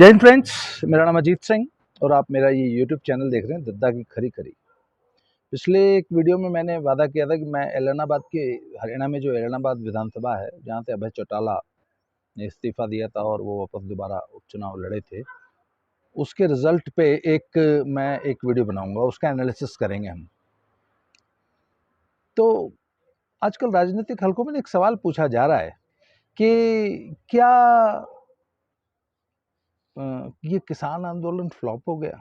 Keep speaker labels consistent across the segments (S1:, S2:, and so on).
S1: जय हिंद फ्रेंड्स, मेरा नाम अजीत सिंह और आप मेरा ये यूट्यूब चैनल देख रहे हैं दद्दा की खरी खरी। पिछले एक वीडियो में मैंने वादा किया था कि मैं एलनाबाद के हरियाणा में जो एलनाबाद विधानसभा है जहाँ से अभय चौटाला ने इस्तीफा दिया था और वो वापस दोबारा उपचुनाव लड़े थे, उसके रिजल्ट पे मैं एक वीडियो बनाऊंगा, उसका एनालिसिस करेंगे हम। तो आजकल राजनीतिक हलकों में एक सवाल पूछा जा रहा है कि क्या ये किसान आंदोलन फ्लॉप हो गया,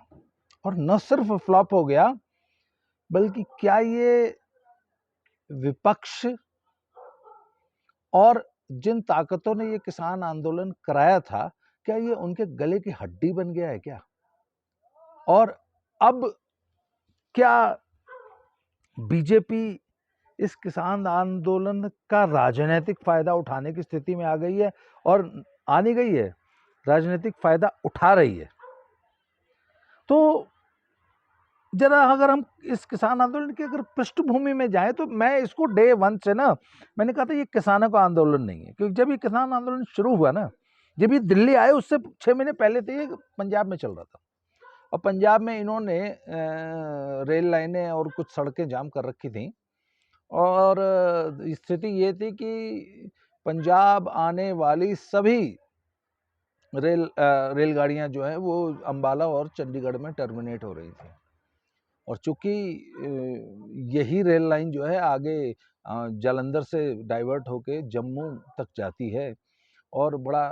S1: और न सिर्फ फ्लॉप हो गया बल्कि क्या ये विपक्ष और जिन ताकतों ने ये किसान आंदोलन कराया था, क्या ये उनके गले की हड्डी बन गया है क्या? और अब क्या बीजेपी इस किसान आंदोलन का राजनीतिक फायदा उठाने की स्थिति में आ गई है और आनी गई है, राजनीतिक फायदा उठा रही है? तो जरा अगर हम इस किसान आंदोलन की अगर पृष्ठभूमि में जाएं तो मैं इसको डे वन से ना, मैंने कहा था ये किसानों का आंदोलन नहीं है, क्योंकि जब ये किसान आंदोलन शुरू हुआ ना, जब ये दिल्ली आए उससे 6 महीने पहले से ये पंजाब में चल रहा था। और पंजाब में इन्होंने रेल लाइनें और कुछ सड़कें जाम कर रखी थी और स्थिति ये थी कि पंजाब आने वाली सभी रेलगाड़ियां जो है वो अंबाला और चंडीगढ़ में टर्मिनेट हो रही थी। और चूंकि यही रेल लाइन जो है आगे जालंधर से डाइवर्ट होके जम्मू तक जाती है और बड़ा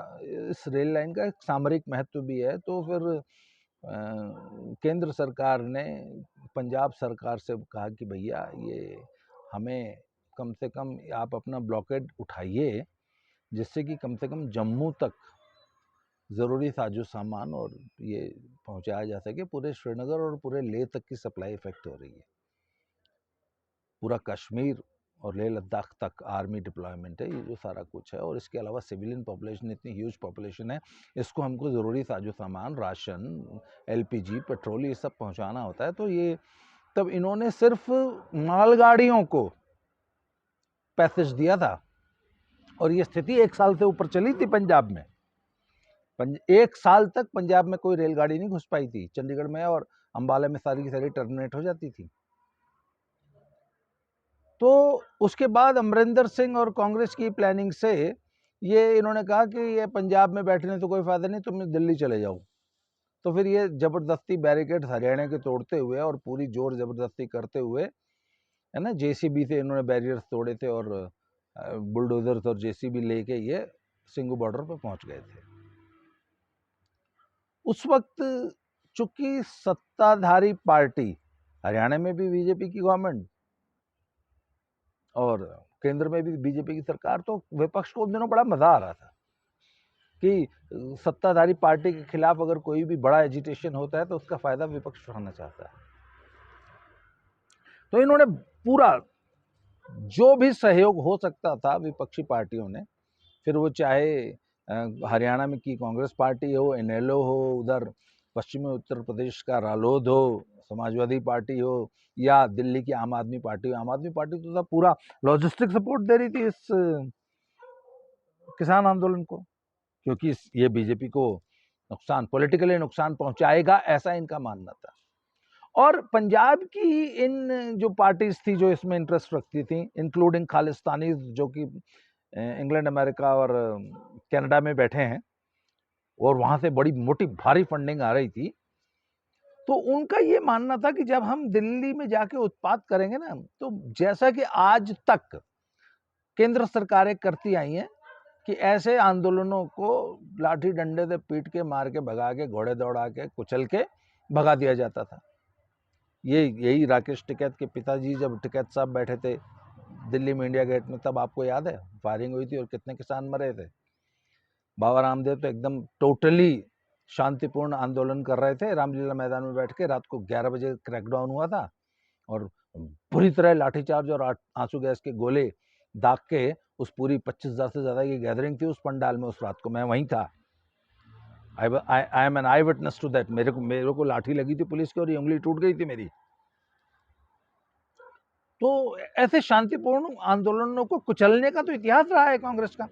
S1: इस रेल लाइन का एक सामरिक महत्व भी है, तो फिर केंद्र सरकार ने पंजाब सरकार से कहा कि भैया ये हमें कम से कम आप अपना ब्लॉकेड उठाइए, जिससे कि कम से कम जम्मू तक ज़रूरी साजो सामान और ये पहुंचाया जा सके। पूरे श्रीनगर और पूरे लेह तक की सप्लाई इफेक्ट हो रही है। पूरा कश्मीर और लेह लद्दाख तक आर्मी डिप्लॉयमेंट है, ये जो सारा कुछ है। और इसके अलावा सिविलियन पॉपुलेशन, इतनी ह्यूज पॉपुलेशन है, इसको हमको ज़रूरी साजो सामान, राशन, एलपीजी, पेट्रोल, ये सब पहुंचाना होता है। तो ये तब इन्होंने सिर्फ मालगाड़ियों को पैसेज दिया था और ये स्थिति 1 साल से ऊपर चली थी पंजाब में। 1 साल तक पंजाब में कोई रेलगाड़ी नहीं घुस पाई थी। चंडीगढ़ में और अंबाला में सारी की सारी टर्मिनेट हो जाती थी। तो उसके बाद अमरिंदर सिंह और कांग्रेस की प्लानिंग से ये इन्होंने कहा कि ये पंजाब में बैठने तो कोई फायदा नहीं, तुम दिल्ली चले जाओ। तो फिर ये जबरदस्ती बैरिकेड हरियाणा के तोड़ते हुए और पूरी जोर जबरदस्ती करते हुए, है ना, जेसीबी से इन्होंने बैरियर्स तोड़े थे और बुलडोजर्स और जेसीबी लेके ये सिंगू बॉर्डर पर पहुंच गए थे। उस वक्त चूंकि सत्ताधारी पार्टी हरियाणा में भी बीजेपी की गवर्नमेंट और केंद्र में भी बीजेपी की सरकार, तो विपक्ष को उन दिनों बड़ा मजा आ रहा था कि सत्ताधारी पार्टी के खिलाफ अगर कोई भी बड़ा एजिटेशन होता है तो उसका फायदा विपक्ष उठाना चाहता है। तो इन्होंने पूरा जो भी सहयोग हो सकता था विपक्षी पार्टियों ने, फिर वो चाहे हरियाणा में की कांग्रेस पार्टी हो, इनेलो हो, उधर पश्चिमी उत्तर प्रदेश का रालोद हो, समाजवादी पार्टी हो, या दिल्ली की आम आदमी पार्टी हो। आम आदमी पार्टी तो पूरा लॉजिस्टिक सपोर्ट दे रही थी इस किसान आंदोलन को, क्योंकि ये बीजेपी को नुकसान, पॉलिटिकली नुकसान पहुंचाएगा, ऐसा इनका मानना था। और पंजाब की इन जो पार्टीज थी जो इसमें इंटरेस्ट रखती थी, इंक्लूडिंग खालिस्तानी जो कि इंग्लैंड, अमेरिका और कनाडा में बैठे हैं और वहां से बड़ी मोटी भारी फंडिंग आ रही थी, तो उनका ये मानना था कि जब हम दिल्ली में जाके उत्पाद करेंगे ना, तो जैसा कि आज तक केंद्र सरकारें करती आई हैं कि ऐसे आंदोलनों को लाठी डंडे से पीट के, मार के, भगा के, घोड़े दौड़ा के, कुचल के भगा दिया जाता था। यही राकेश टिकैत के पिताजी जब टिकैत साहब बैठे थे दिल्ली में इंडिया गेट में, तब आपको याद है फायरिंग हुई थी और कितने किसान मरे थे। बाबा रामदेव तो एकदम टोटली शांतिपूर्ण आंदोलन कर रहे थे, रामलीला मैदान में बैठ के। रात को 11 बजे क्रैकडाउन हुआ था और बुरी तरह लाठीचार्ज और आंसू गैस के गोले दाग के उस पूरी 25,000 से ज़्यादा की गैदरिंग थी उस पंडाल में। उस रात को मैं वहीं था। I am an eyewitness to that. मेरे को लाठी लगी थी पुलिस की और ये उंगली टूट गई थी मेरी। तो ऐसे शांतिपूर्ण आंदोलनों को कुचलने का तो इतिहास रहा है कांग्रेस का।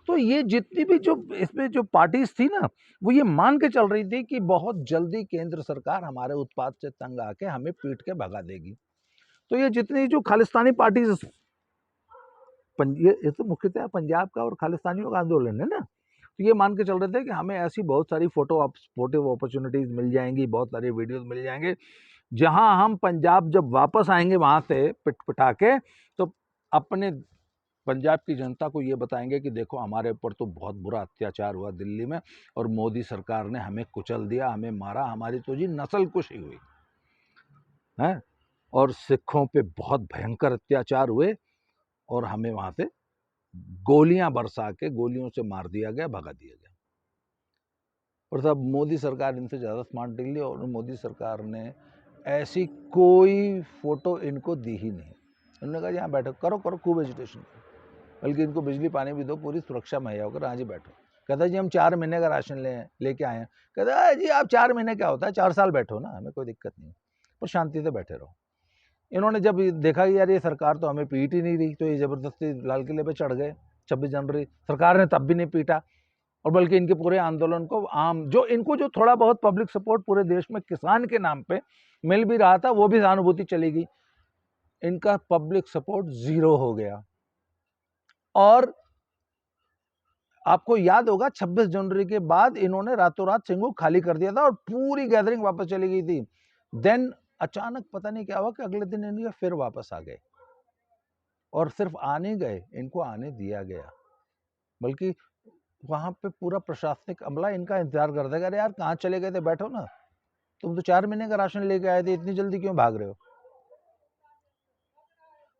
S1: तो ये जितनी भी जो इसमें जो पार्टीज थी ना, वो ये मान के चल रही थी कि बहुत जल्दी केंद्र सरकार हमारे उत्पाद से तंग आके हमें पीट के भगा देगी। तो ये जितनी जो खालिस्तानी पार्टीज, ये तो मुख्यतः पंजाब का और खालिस्तानियों का आंदोलन है ना, तो ये मान के चल रहे थे कि हमें ऐसी बहुत सारी फोटो अपॉर्चुनिटीज मिल जाएंगी, बहुत सारे वीडियोस मिल जाएंगे, जहां हम पंजाब जब वापस आएंगे वहां से पिट पिटा के, तो अपने पंजाब की जनता को ये बताएंगे कि देखो हमारे ऊपर तो बहुत बुरा अत्याचार हुआ दिल्ली में, और मोदी सरकार ने हमें कुचल दिया, हमें मारा, हमारी तो जी नस्ल कुशी हुई है, और सिखों पे बहुत भयंकर अत्याचार हुए, और हमें वहां से गोलियां बरसा के गोलियों से मार दिया गया, भगा दिया गया। और तब मोदी सरकार इनसे ज़्यादा स्मार्ट निकली, और मोदी सरकार ने ऐसी कोई फोटो इनको दी ही नहीं। उन्होंने कहा यहाँ बैठो, करो करो खूब एजुटेशन करो, बल्कि इनको बिजली पानी भी दो, पूरी सुरक्षा मुहैया होकर, हाँ जी बैठो। कहता जी हम 4 महीने का राशन लेके आए हैं। कहता जी आप 4 महीने क्या होता है, 4 साल बैठो ना, हमें कोई दिक्कत नहीं, पर शांति से बैठे रहो। इन्होंने जब देखा कि यार ये सरकार तो हमें पीट ही नहीं रही, तो ये ज़बरदस्ती लाल किले पे चढ़ गए 26 जनवरी। सरकार ने तब भी नहीं पीटा, और बल्कि इनके पूरे आंदोलन को जो इनको जो थोड़ा बहुत पब्लिक सपोर्ट पूरे देश में किसान के नाम पे मिल भी रहा था, वो भी सहानुभूति चली गई, इनका पब्लिक सपोर्ट 0 हो गया। और आपको याद होगा 26 जनवरी के बाद इन्होंने रातों रात सिंगू खाली कर दिया था, और पूरी गैदरिंग वापस चली गई थी। देन अचानक पता नहीं क्या हुआ कि अगले दिन इनके फिर वापस आ गए, और सिर्फ आने गए, इनको आने दिया गया, बल्कि वहां पे पूरा प्रशासनिक अमला इनका इंतजार कर देगा, अरे यार कहाँ चले गए थे, बैठो ना, तुम तो 4 महीने का राशन लेके आए थे, इतनी जल्दी क्यों भाग रहे हो।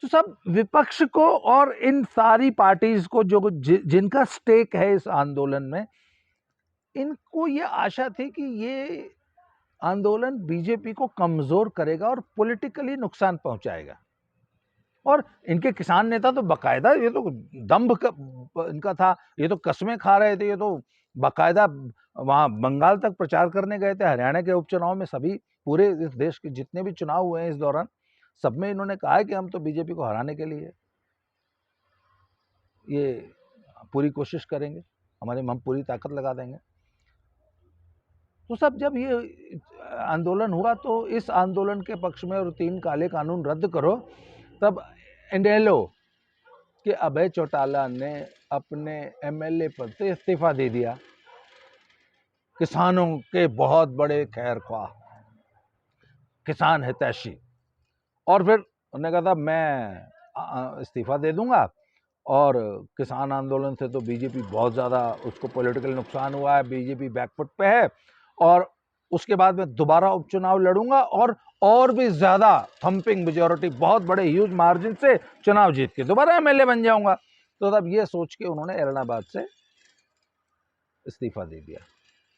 S1: तो सब विपक्ष को और इन सारी पार्टीज को जो जिनका स्टेक है इस आंदोलन में, इनको ये आशा थी कि ये आंदोलन बीजेपी को कमजोर करेगा और पॉलिटिकली नुकसान पहुंचाएगा। और इनके किसान नेता तो बकायदा, ये तो दम्भ इनका था, ये तो कस्में खा रहे थे, ये तो बकायदा वहां बंगाल तक प्रचार करने गए थे, हरियाणा के उपचुनाव में, सभी पूरे इस देश के जितने भी चुनाव हुए हैं इस दौरान, सब में इन्होंने कहा है कि हम तो बीजेपी को हराने के लिए ये पूरी कोशिश करेंगे, हम पूरी ताकत लगा देंगे। तो सब जब ये आंदोलन हुआ, तो इस आंदोलन के पक्ष में, और 3 काले कानून रद्द करो, तब इनेलो के अभय चौटाला ने अपने एमएलए पद से इस्तीफा दे दिया। किसानों के बहुत बड़े खैरख्वाह, किसान हितैषी, और फिर उन्होंने कहा था मैं इस्तीफा दे दूंगा, और किसान आंदोलन से तो बीजेपी बहुत ज़्यादा उसको पॉलिटिकल नुकसान हुआ है, बीजेपी बैकफुट पे है, और उसके बाद मैं दोबारा उपचुनाव लड़ूंगा, और भी ज़्यादा थम्पिंग मेजॉरिटी, बहुत बड़े ह्यूज मार्जिन से चुनाव जीत के दोबारा एमएलए बन जाऊंगा। तो तब ये सोच के उन्होंने एलनाबाद से इस्तीफा दे दिया।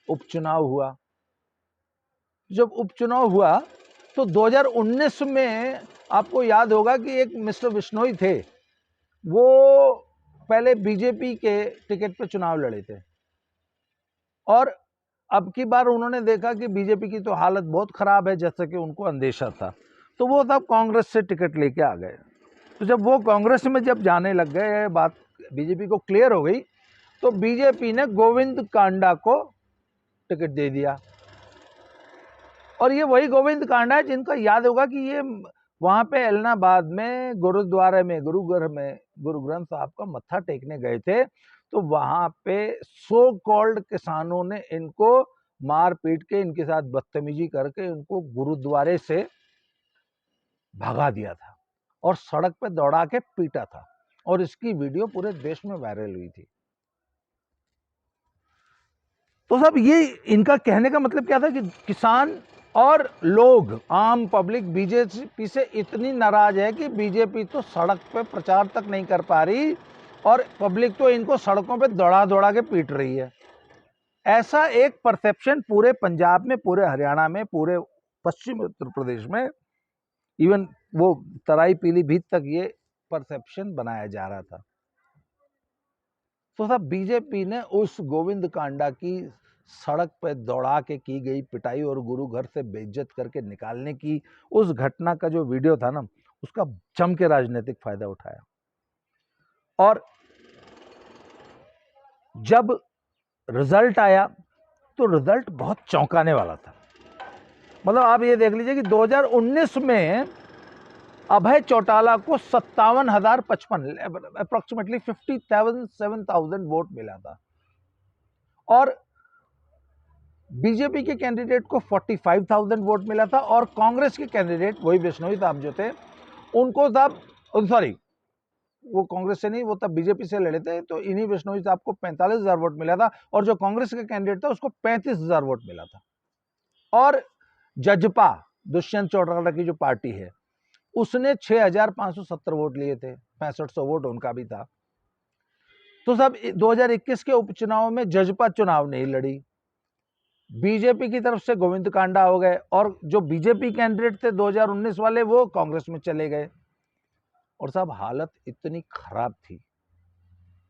S1: उपचुनाव हुआ, जब उपचुनाव हुआ तो 2019 में आपको याद होगा कि एक मिस्टर बिश्नोई थे, वो पहले बीजेपी के टिकट पे चुनाव लड़े थे, और अब की बार उन्होंने देखा कि बीजेपी की तो हालत बहुत खराब है, जैसा कि उनको अंदेशा था, तो वो तब कांग्रेस से टिकट लेके आ गए। तो जब वो कांग्रेस में जब जाने लग गए, बात बीजेपी को क्लियर हो गई, तो बीजेपी ने गोविंद कांडा को टिकट दे दिया। और ये वही गोविंद कांडा है जिनका याद होगा कि ये वहां पे एलनाबाद में गुरुद्वारे में, गुरुघर में गुरु ग्रंथ साहब का मत्था टेकने गए थे, तो वहां पे सो कॉल्ड किसानों ने इनको मार पीट के, इनके साथ बदतमीजी करके इनको गुरुद्वारे से भगा दिया था, और सड़क पे दौड़ा के पीटा था, और इसकी वीडियो पूरे देश में वायरल हुई थी। तो सब ये इनका कहने का मतलब क्या था कि किसान और लोग, आम पब्लिक बीजेपी से इतनी नाराज है कि बीजेपी तो सड़क पे प्रचार तक नहीं कर पा रही, और पब्लिक तो इनको सड़कों पे दौड़ा दौड़ा के पीट रही है। ऐसा एक परसेप्शन पूरे पंजाब में, पूरे हरियाणा में, पूरे पश्चिमी उत्तर प्रदेश में, इवन वो तराई पीलीभीत तक ये परसेप्शन बनाया जा रहा था। तो सब बीजेपी ने उस गोविंद कांडा की सड़क पर दौड़ा के की गई पिटाई और गुरु घर से बेइज्जत करके निकालने की उस घटना का जो वीडियो था ना, उसका जम के राजनीतिक फायदा उठाया। और जब रिजल्ट आया तो रिजल्ट बहुत चौंकाने वाला था। मतलब आप ये देख लीजिए कि 2019 में अभय चौटाला को 57,055 अप्रोक्सीमेटली 57,000 वोट मिला था और बीजेपी के कैंडिडेट को 45,000 वोट मिला था और कांग्रेस के कैंडिडेट वही बिश्नोई साहब जो थे उनको तब, सॉरी वो कांग्रेस से नहीं, वो तब बीजेपी से लड़े थे, तो इन्हीं बिश्नोई साहब को 45,000 वोट मिला था और जो कांग्रेस का कैंडिडेट था उसको 35,000 वोट मिला था। और जजपा दुष्यंत चौटाला की जो पार्टी है उसने 6,570 वोट लिए थे, 6500 वोट उनका भी था। तो सब 2021 के उपचुनाव में जजपा चुनाव नहीं लड़ी, बीजेपी की तरफ से गोविंद कांडा हो गए और जो बीजेपी कैंडिडेट थे 2019 वाले वो कांग्रेस में चले गए। और साहब हालत इतनी खराब थी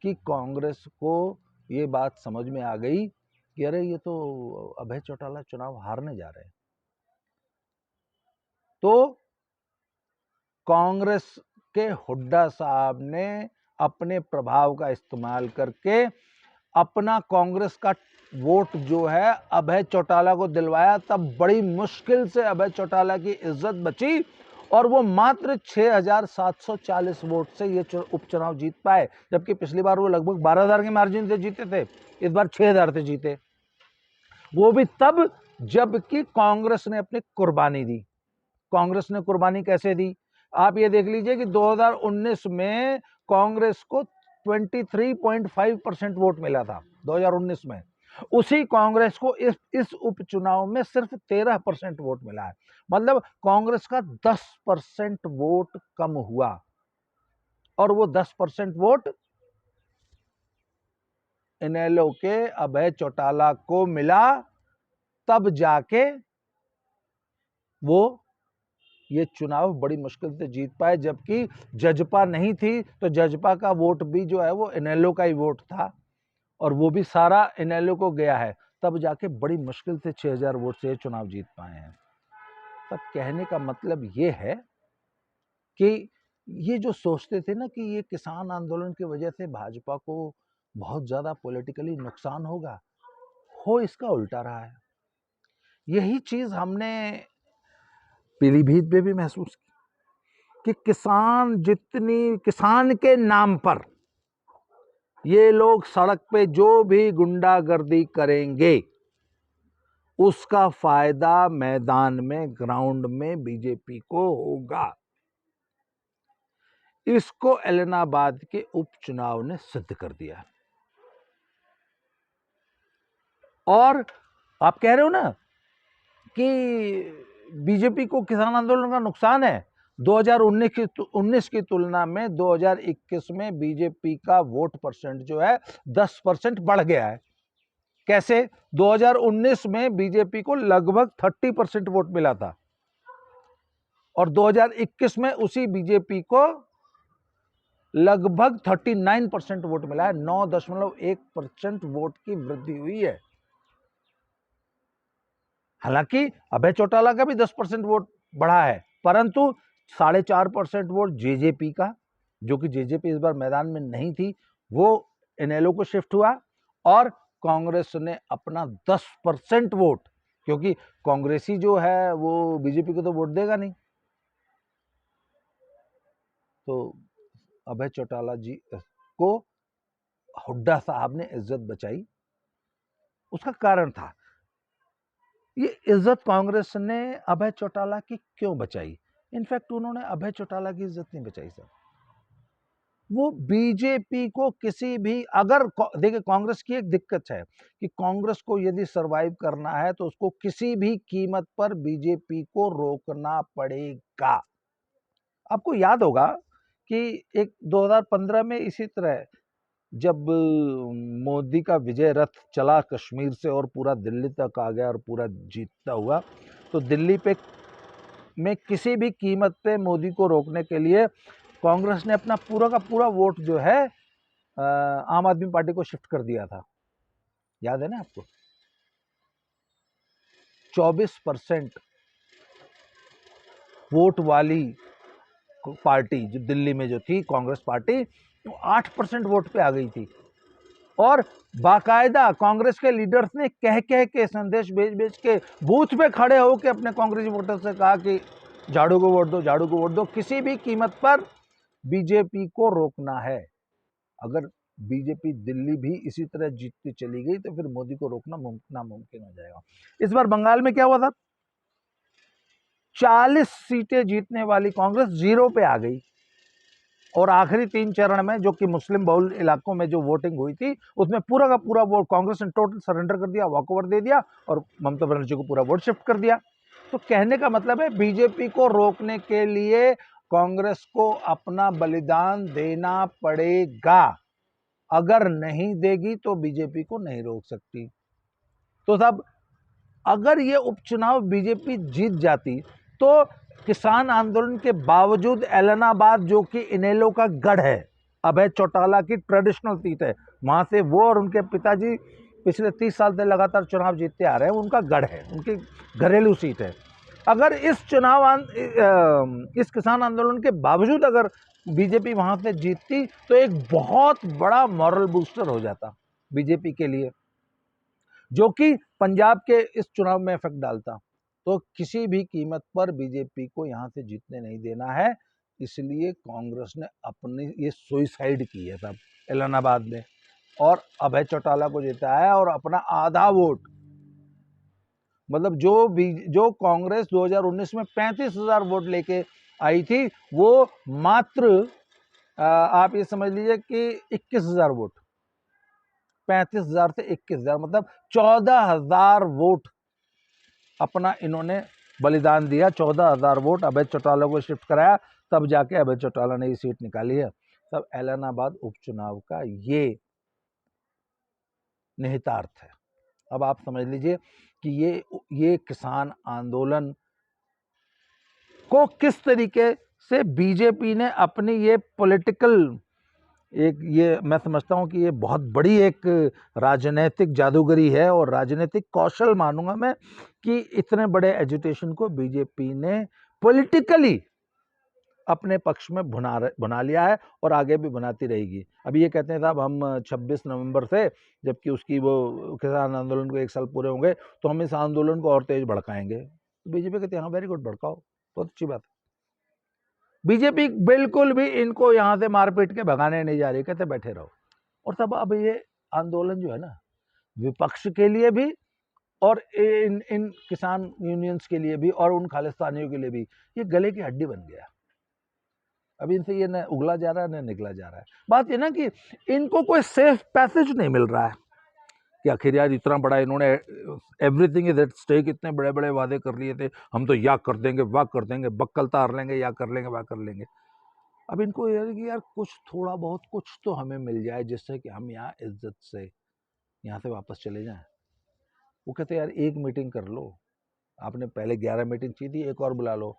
S1: कि कांग्रेस को ये बात समझ में आ गई कि अरे ये तो अभय चौटाला चुनाव हारने जा रहे हैं। तो कांग्रेस के हुड्डा साहब ने अपने प्रभाव का इस्तेमाल करके अपना कांग्रेस का वोट जो है अभय चौटाला को दिलवाया। तब बड़ी मुश्किल से अभय चौटाला की इज्जत बची और वो मात्र 6,740 वोट से ये उपचुनाव जीत पाए, जबकि पिछली बार वो लगभग 12,000 के मार्जिन से जीते थे, इस बार 6,000 से जीते। वो भी तब जबकि कांग्रेस ने अपनी कुर्बानी दी। कांग्रेस ने कुर्बानी कैसे दी आप ये देख लीजिए कि 2019 में कांग्रेस को 23.5% वोट मिला था 2019 में। उसी कांग्रेस को इस उपचुनाव में सिर्फ 13% वोट मिला है। मतलब कांग्रेस का 10% वोट कम हुआ और वो 10% वोट इनेलो के अभय चौटाला को मिला। तब जाके वो ये चुनाव बड़ी मुश्किल से जीत पाए, जबकि जजपा नहीं थी तो जजपा का वोट भी जो है वो इनेलो का ही वोट था और वो भी सारा इनेलो को गया है। तब जाके बड़ी मुश्किल से 6,000 वोट से चुनाव जीत पाए हैं। तब कहने का मतलब ये है कि ये जो सोचते थे ना कि ये किसान आंदोलन की वजह से भाजपा को बहुत ज्यादा पॉलिटिकली नुकसान होगा, हो इसका उल्टा रहा है। यही चीज हमने पीलीभीत में भी महसूस की कि किसान के नाम पर ये लोग सड़क पे जो भी गुंडागर्दी करेंगे उसका फायदा मैदान में, ग्राउंड में बीजेपी को होगा। इसको एलनाबाद के उपचुनाव ने सिद्ध कर दिया। और आप कह रहे हो ना कि बीजेपी को किसान आंदोलन का नुकसान है, 2019 की तुलना में 2021 में बीजेपी का वोट परसेंट जो है 10% बढ़ गया है। कैसे? 2019 में बीजेपी को लगभग 30% वोट मिला था और 2021 में उसी बीजेपी को लगभग 39% वोट मिला है। 9.1% वोट की वृद्धि हुई है। हालांकि अभय चौटाला का भी 10% वोट बढ़ा है, परंतु 4.5% वोट जेजेपी का, जो कि जेजेपी इस बार मैदान में नहीं थी, वो इनेलो को शिफ्ट हुआ और कांग्रेस ने अपना 10% वोट, क्योंकि कांग्रेसी जो है वो बीजेपी को तो वोट देगा नहीं, तो अभय चौटाला जी को हुड्डा साहब ने इज्जत बचाई। उसका कारण था, ये इज्जत कांग्रेस ने अभय चौटाला की क्यों बचाई? इनफैक्ट उन्होंने अभय चौटाला की इज्जत नहीं बचाई सर। वो बीजेपी को किसी भी, अगर देखिए कांग्रेस की एक दिक्कत है कि कांग्रेस को यदि सरवाइव करना है तो उसको किसी भी कीमत पर बीजेपी को रोकना पड़ेगा। आपको याद होगा कि एक 2015 में इसी तरह जब मोदी का विजय रथ चला कश्मीर से और पूरा दिल्ली तक आ गया और पूरा जीतता हुआ, तो दिल्ली पे में किसी भी कीमत पे मोदी को रोकने के लिए कांग्रेस ने अपना पूरा का पूरा वोट जो है आम आदमी पार्टी को शिफ्ट कर दिया था। याद है ना आपको? 24% वोट वाली पार्टी जो दिल्ली में जो थी कांग्रेस पार्टी, वो 8% वोट पे आ गई थी और बाकायदा कांग्रेस के लीडर्स ने कह कह के संदेश भेज भेज के बूथ पे खड़े होकर अपने कांग्रेसी वोटर से कहा कि झाड़ू को वोट दो, झाड़ू को वोट दो, किसी भी कीमत पर बीजेपी को रोकना है। अगर बीजेपी दिल्ली भी इसी तरह जीतती चली गई तो फिर मोदी को रोकना नामुमकिन हो जाएगा। इस बार बंगाल में क्या हुआ था, 40 सीटें जीतने वाली कांग्रेस 0 पे आ गई और आखिरी 3 चरण में, जो कि मुस्लिम बहुल इलाकों में जो वोटिंग हुई थी, उसमें पूरा का पूरा वोट कांग्रेस ने टोटल सरेंडर कर दिया, वॉकओवर दे दिया और ममता बनर्जी को पूरा वोट शिफ्ट कर दिया। तो कहने का मतलब है बीजेपी को रोकने के लिए कांग्रेस को अपना बलिदान देना पड़ेगा। अगर नहीं देगी तो बीजेपी को नहीं रोक सकती। तो साहब, अगर ये उपचुनाव बीजेपी जीत जाती तो किसान आंदोलन के बावजूद एलनाबाद, जो कि इनेलो का गढ़ है, अभय चौटाला की ट्रेडिशनल सीट है, वहां से वो और उनके पिताजी पिछले 30 साल से लगातार चुनाव जीतते आ रहे हैं, उनका गढ़ है, उनकी घरेलू सीट है। अगर इस इस किसान आंदोलन के बावजूद अगर बीजेपी वहां से जीतती तो एक बहुत बड़ा मॉरल बूस्टर हो जाता बीजेपी के लिए, जो कि पंजाब के इस चुनाव में इफेक्ट डालता। तो किसी भी कीमत पर बीजेपी को यहां से जीतने नहीं देना है, इसलिए कांग्रेस ने अपनी ये सुसाइड की है सब इलाहाबाद में और अभय चौटाला को जिताया और अपना आधा वोट, मतलब जो कांग्रेस 2019 में 35,000 वोट लेके आई थी, वो मात्र आप ये समझ लीजिए कि 21,000 वोट, 35,000 से 21,000, मतलब 14,000 वोट अपना इन्होंने बलिदान दिया। 14,000 वोट अभय चौटाला को शिफ्ट कराया, तब जाके अभय चौटाला ने ये सीट निकाली है। तब एलनाबाद उपचुनाव का ये निहितार्थ है। अब आप समझ लीजिए कि ये किसान आंदोलन को किस तरीके से बीजेपी ने अपनी ये पॉलिटिकल ये मैं समझता हूं कि ये बहुत बड़ी एक राजनीतिक जादूगरी है और राजनीतिक कौशल मानूंगा मैं कि इतने बड़े एजिटेशन को बीजेपी ने पॉलिटिकली अपने पक्ष में भुना लिया है और आगे भी बनाती रहेगी। अभी ये कहते हैं साहब हम 26 नवंबर से, जबकि उसकी वो किसान आंदोलन को 1 साल पूरे होंगे, तो हम इस आंदोलन को और तेज भड़काएंगे। तो बीजेपी कहते हैं हाँ वेरी गुड, भड़काओ, बहुत अच्छी बात है। बीजेपी बिल्कुल भी इनको यहां से मारपीट के भगाने नहीं जा रही, कहते बैठे रहो। और तब अब ये आंदोलन जो है ना, विपक्ष के लिए भी और इन किसान यूनियंस के लिए भी और उन खालिस्तानियों के लिए भी ये गले की हड्डी बन गया। अभी इनसे ये न उगला जा रहा है न निकला जा रहा है। बात ये ना कि इनको कोई सेफ पैसेज नहीं मिल रहा है कि आखिर यार इतना बड़ा इन्होंने एवरीथिंग इज एट स्टेक, इतने बड़े बड़े वादे कर लिए थे, हम तो या कर देंगे वाह कर देंगे, बक्कल तार लेंगे, या कर लेंगे वाह कर लेंगे। अब इनको यार कि यार कुछ थोड़ा बहुत कुछ तो हमें मिल जाए जिससे कि हम यहाँ इज्जत से यहाँ से वापस चले जाएं। वो कहते यार एक मीटिंग कर लो, आपने पहले 11 मीटिंग की थी, एक और बुला लो।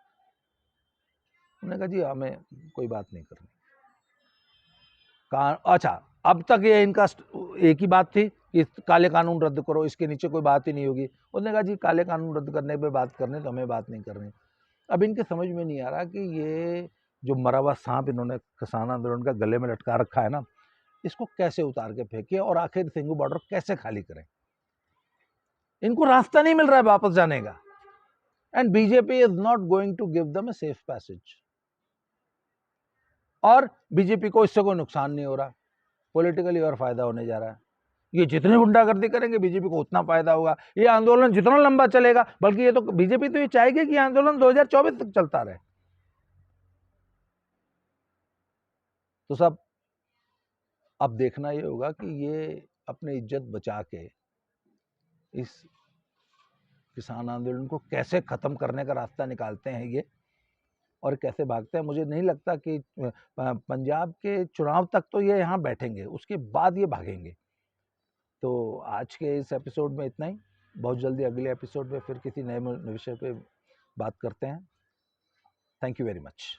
S1: उन्होंने कहा जी हमें कोई बात नहीं करनी। अच्छा, अब तक ये इनका एक ही बात थी कि काले कानून रद्द करो, इसके नीचे कोई बात ही नहीं होगी। उन्होंने कहा जी काले कानून रद्द करने पे बात करने, तो हमें बात नहीं करनी। अब इनके समझ में नहीं आ रहा कि ये जो मरा हुआ सांप इन्होंने किसान आंदोलन का गले में लटका रखा है ना, इसको कैसे उतार के फेंके और आखिर सिंघू बॉर्डर कैसे खाली करें। इनको रास्ता नहीं मिल रहा है वापस जाने का, and BJP is not going to give them a safe passage. और बीजेपी को इससे कोई नुकसान नहीं हो रहा, पॉलिटिकली और फायदा होने जा रहा है। ये जितनी गुंडागर्दी करेंगे बीजेपी को उतना फायदा होगा, ये आंदोलन जितना लंबा चलेगा, बल्कि ये तो बीजेपी तो ये चाहेगी कि आंदोलन 2024 तक चलता रहे। तो सब अब देखना ये होगा कि ये अपनी इज्जत बचा के इस किसान आंदोलन को कैसे खत्म करने का रास्ता निकालते हैं ये, और कैसे भागते हैं। मुझे नहीं लगता कि पंजाब के चुनाव तक तो ये यहाँ बैठेंगे, उसके बाद ये भागेंगे। तो आज के इस एपिसोड में इतना ही। बहुत जल्दी अगले एपिसोड में फिर किसी नए विषय पे बात करते हैं। Thank you very much.